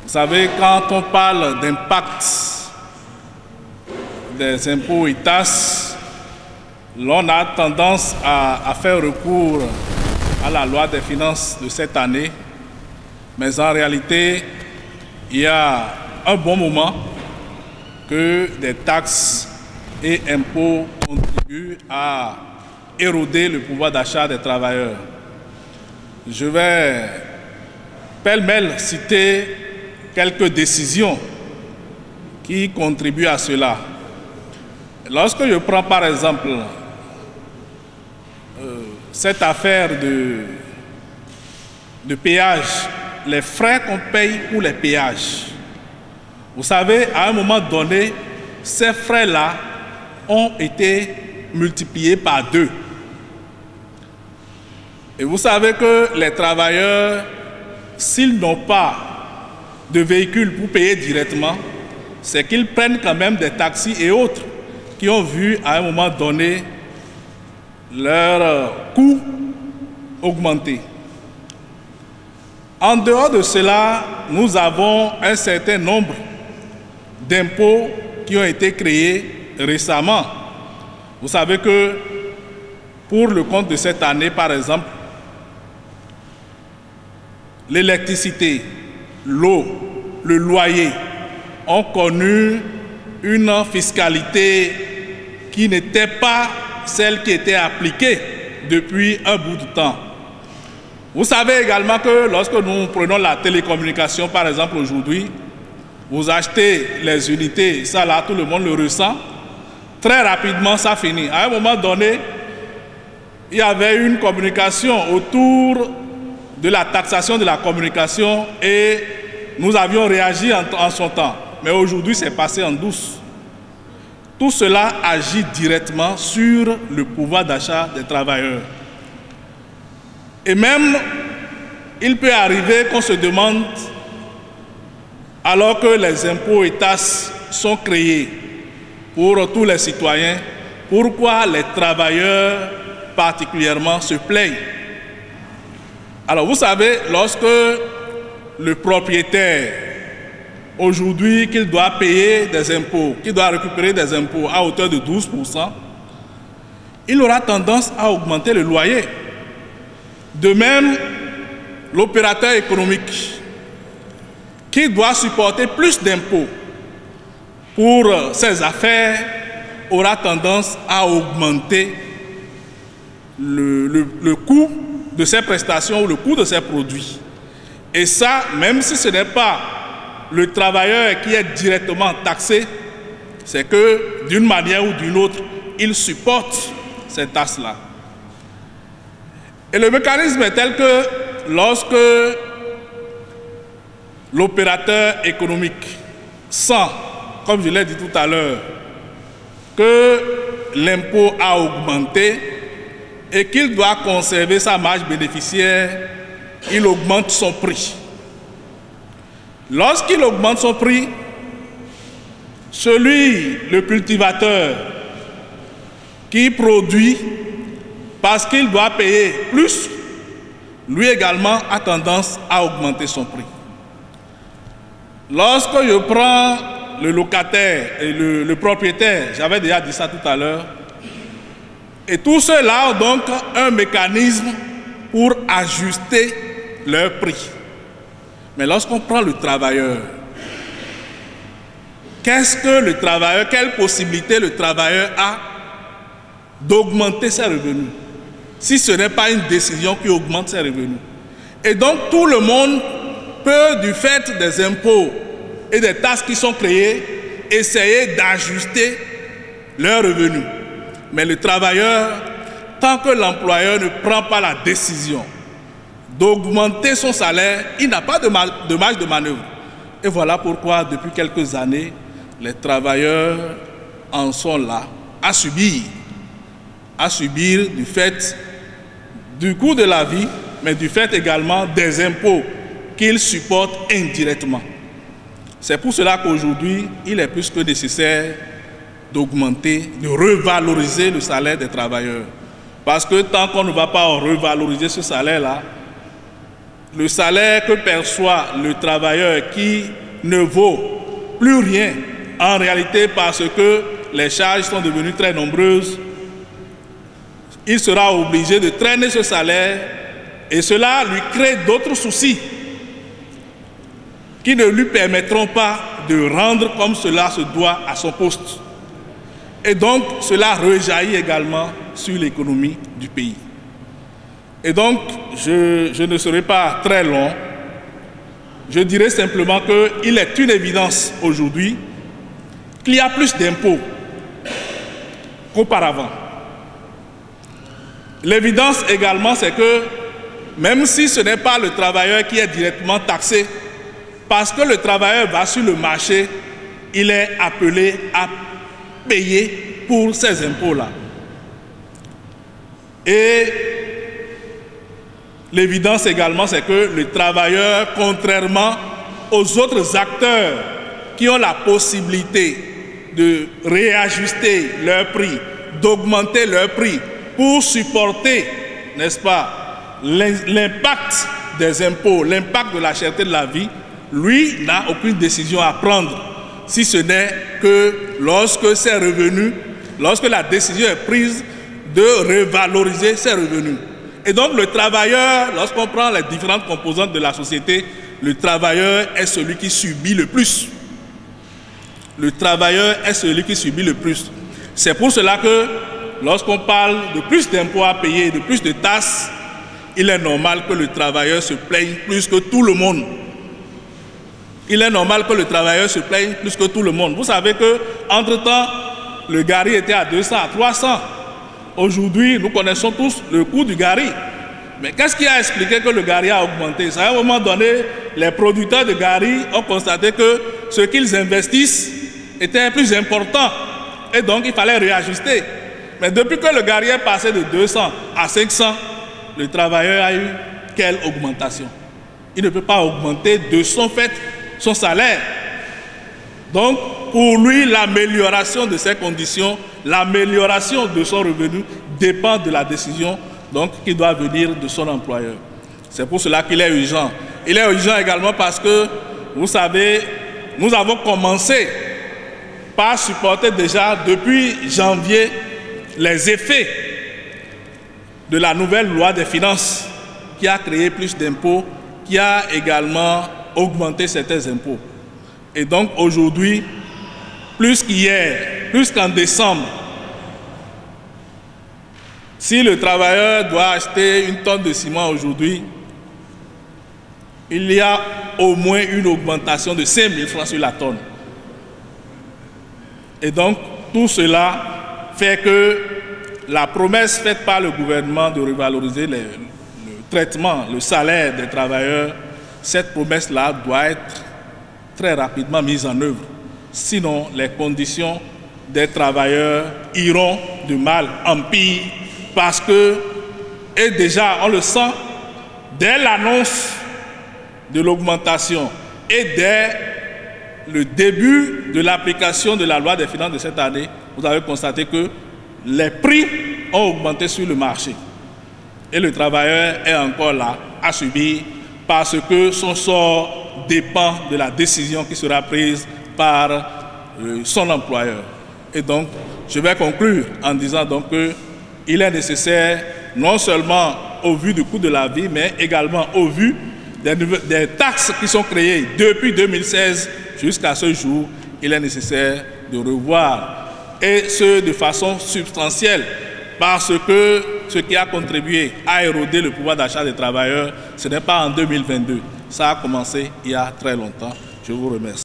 Vous savez, quand on parle d'impact des impôts et taxes, l'on a tendance à faire recours à la loi des finances de cette année, mais en réalité, il y a un bon moment que des taxes et impôts contribuent à éroder le pouvoir d'achat des travailleurs. Je vais pêle-mêle citer quelques décisions qui contribuent à cela. Lorsque je prends par exemple cette affaire de péage, les frais qu'on paye pour les péages, vous savez, à un moment donné, ces frais-là ont été multipliés par 2. Et vous savez que les travailleurs, s'ils n'ont pas de véhicule pour payer directement, c'est qu'ils prennent quand même des taxis et autres qui ont vu à un moment donné leur coût augmenter. En dehors de cela, nous avons un certain nombre d'impôts qui ont été créés récemment. Vous savez que pour le compte de cette année, par exemple, l'électricité, l'eau, le loyer ont connu une fiscalité qui n'était pas celle qui était appliquée depuis un bout de temps. Vous savez également que lorsque nous prenons la télécommunication, par exemple aujourd'hui, vous achetez les unités, ça là, tout le monde le ressent, très rapidement ça finit. À un moment donné, il y avait une communication autour de la taxation de la communication et nous avions réagi en son temps. Mais aujourd'hui, c'est passé en douce. Tout cela agit directement sur le pouvoir d'achat des travailleurs. Et même, il peut arriver qu'on se demande, alors que les impôts et taxes sont créés pour tous les citoyens, pourquoi les travailleurs particulièrement se plaignent. Alors vous savez, lorsque le propriétaire, aujourd'hui, qu'il doit payer des impôts, qu'il doit récupérer des impôts à hauteur de 12%, il aura tendance à augmenter le loyer. De même, l'opérateur économique, qui doit supporter plus d'impôts pour ses affaires, aura tendance à augmenter le coût de ses prestations ou le coût de ses produits. Et ça, même si ce n'est pas le travailleur qui est directement taxé, c'est que d'une manière ou d'une autre, il supporte ces taxes-là. Et le mécanisme est tel que lorsque l'opérateur économique sent, comme je l'ai dit tout à l'heure, que l'impôt a augmenté et qu'il doit conserver sa marge bénéficiaire, il augmente son prix. Lorsqu'il augmente son prix, le cultivateur qui produit parce qu'il doit payer plus, lui également a tendance à augmenter son prix. Lorsque je prends le locataire et le propriétaire, j'avais déjà dit ça tout à l'heure, et tout cela ont donc un mécanisme pour ajuster leur prix. Mais lorsqu'on prend le travailleur, quelle possibilité le travailleur a d'augmenter ses revenus, si ce n'est pas une décision qui augmente ses revenus? Et donc tout le monde peut, du fait des impôts et des taxes qui sont créées, essayer d'ajuster leurs revenus. Mais le travailleur, tant que l'employeur ne prend pas la décision d'augmenter son salaire, il n'a pas de marge de manœuvre. Et voilà pourquoi, depuis quelques années, les travailleurs en sont là, à subir du fait du coût de la vie, mais du fait également des impôts qu'ils supportent indirectement. C'est pour cela qu'aujourd'hui, il est plus que nécessaire d'augmenter, de revaloriser le salaire des travailleurs. Parce que tant qu'on ne va pas revaloriser ce salaire-là, le salaire que perçoit le travailleur qui ne vaut plus rien en réalité parce que les charges sont devenues très nombreuses, il sera obligé de traîner ce salaire et cela lui crée d'autres soucis qui ne lui permettront pas de rendre comme cela se doit à son poste. Et donc, cela rejaillit également sur l'économie du pays. Et donc, je ne serai pas très long. Je dirais simplement qu'il est une évidence aujourd'hui qu'il y a plus d'impôts qu'auparavant. L'évidence également, c'est que même si ce n'est pas le travailleur qui est directement taxé, parce que le travailleur va sur le marché, il est appelé à payer pour ces impôts-là. Et l'évidence également, c'est que le travailleur, contrairement aux autres acteurs qui ont la possibilité de réajuster leur prix, d'augmenter leur prix pour supporter, n'est-ce pas, l'impact des impôts, l'impact de la cherté de la vie, lui n'a aucune décision à prendre, si ce n'est que lorsque ses revenus, lorsque la décision est prise de revaloriser ses revenus. Et donc le travailleur, lorsqu'on prend les différentes composantes de la société, le travailleur est celui qui subit le plus. Le travailleur est celui qui subit le plus. C'est pour cela que lorsqu'on parle de plus d'impôts à payer, de plus de taxes, il est normal que le travailleur se plaigne plus que tout le monde. Il est normal que le travailleur se plaigne plus que tout le monde. Vous savez qu'entre-temps, le gari était à 200, à 300. Aujourd'hui, nous connaissons tous le coût du gari. Mais qu'est-ce qui a expliqué que le gari a augmenté? À un moment donné, les producteurs de gari ont constaté que ce qu'ils investissent était plus important. Et donc, il fallait réajuster. Mais depuis que le gari est passé de 200 à 500, le travailleur a eu quelle augmentation? Il ne peut pas augmenter de son fait son salaire. Donc, pour lui, l'amélioration de ses conditions, l'amélioration de son revenu dépend de la décision qui doit venir de son employeur. C'est pour cela qu'il est urgent. Il est urgent également parce que, vous savez, nous avons commencé par supporter déjà depuis janvier les effets de la nouvelle loi des finances qui a créé plus d'impôts, qui a également augmenté certains impôts. Et donc aujourd'hui, plus qu'hier, plus qu'en décembre, si le travailleur doit acheter une tonne de ciment aujourd'hui, il y a au moins une augmentation de 5 000 francs sur la tonne. Et donc tout cela fait que la promesse faite par le gouvernement de revaloriser le traitement, le salaire des travailleurs, cette promesse-là doit être très rapidement mise en œuvre. Sinon, les conditions des travailleurs iront de mal en pire parce que, et déjà on le sent, dès l'annonce de l'augmentation et dès le début de l'application de la loi des finances de cette année, vous avez constaté que les prix ont augmenté sur le marché. Et le travailleur est encore là à subir parce que son sort dépend de la décision qui sera prise par son employeur. Et donc, je vais conclure en disant donc qu'il est nécessaire, non seulement au vu du coût de la vie, mais également au vu des taxes qui sont créées depuis 2016 jusqu'à ce jour, il est nécessaire de revoir, et ce de façon substantielle, parce que ce qui a contribué à éroder le pouvoir d'achat des travailleurs, ce n'est pas en 2022. Ça a commencé il y a très longtemps. Je vous remercie.